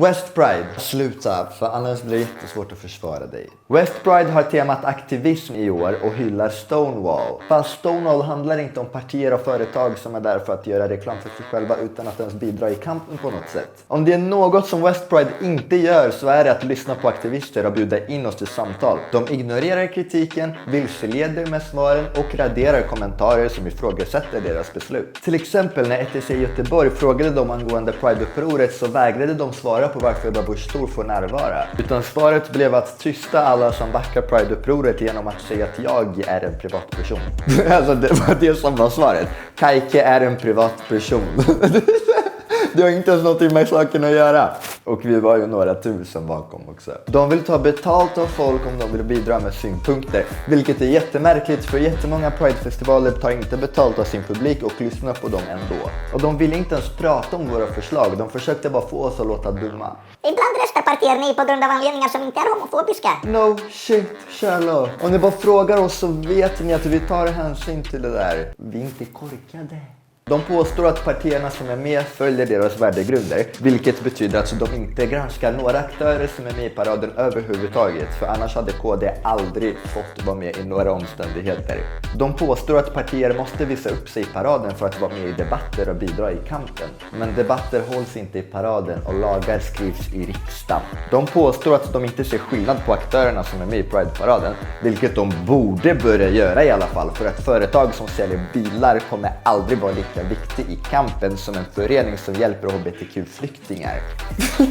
West Pride, sluta, för annars blir det jättesvårt att försvara dig. West Pride har temat aktivism i år och hyllar Stonewall. Fast Stonewall handlar inte om partier och företag som är där för att göra reklam för sig själva utan att ens bidra i kampen på något sätt. Om det är något som West Pride inte gör så är det att lyssna på aktivister och bjuda in oss till samtal. De ignorerar kritiken, vilseleder med svaren och raderar kommentarer som ifrågasätter deras beslut. Till exempel när ETC i Göteborg frågade dem angående Pride-upproret så vägrade de svara på varför Ebba Busch Thor får närvara. Utan svaret blev att tysta alla som backar Pride-upproret genom att säga att jag är en privatperson. Alltså det var det som var svaret. Kajke är en privatperson. Det har inte ens någonting med saken att göra. Och vi var ju några tusen bakom också. De vill ta betalt av folk om de vill bidra med synpunkter. Vilket är jättemärkligt för jättemånga Pride-festivaler tar inte betalt av sin publik och lyssnar på dem ändå. Och de vill inte ens prata om våra förslag. De försökte bara få oss att låta dumma. Ibland röstar partier nej på grund av anledningar som inte är homofobiska. No shit, Sherlock. Om ni bara frågar oss så vet ni att vi tar hänsyn till det där. Vi är inte korkade. De påstår att partierna som är med följer deras värdegrunder, vilket betyder att de inte granskar några aktörer som är med i paraden överhuvudtaget, för annars hade KD aldrig fått vara med i några omständigheter. De påstår att partier måste visa upp sig i paraden för att vara med i debatter och bidra i kampen, men debatter hålls inte i paraden och lagar skrivs i riksdagen. De påstår att de inte ser skillnad på aktörerna som är med i Pride-paraden, vilket de borde börja göra i alla fall, för att företag som säljer bilar kommer aldrig vara lika viktig i kampen som en förening som hjälper hbtq-flyktingar.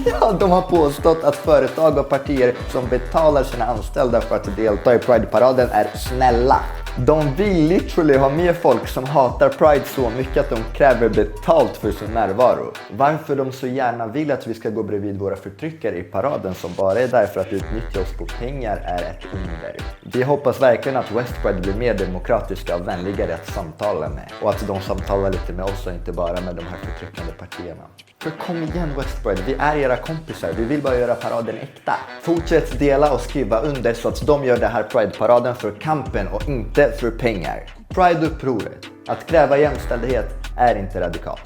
Ja, de har påstått att företag och partier som betalar sina anställda för att delta i Pride-paraden är snälla. De vill literally ha med folk som hatar Pride så mycket att de kräver betalt för sin närvaro. Varför de så gärna vill att vi ska gå bredvid våra förtryckare i paraden som bara är där för att utnyttja oss på pengar är ett under. Vi hoppas verkligen att West Pride blir mer demokratiska och vänligare att samtala med. Och att de samtalar lite med oss och inte bara med de här förtryckande partierna. För kom igen West Pride, vi är era kompisar, vi vill bara göra paraden äkta. Fortsätt dela och skriva under så att de gör det här Pride-paraden för kampen och inte för pengar. Pride-upproret, att kräva jämställdhet är inte radikalt.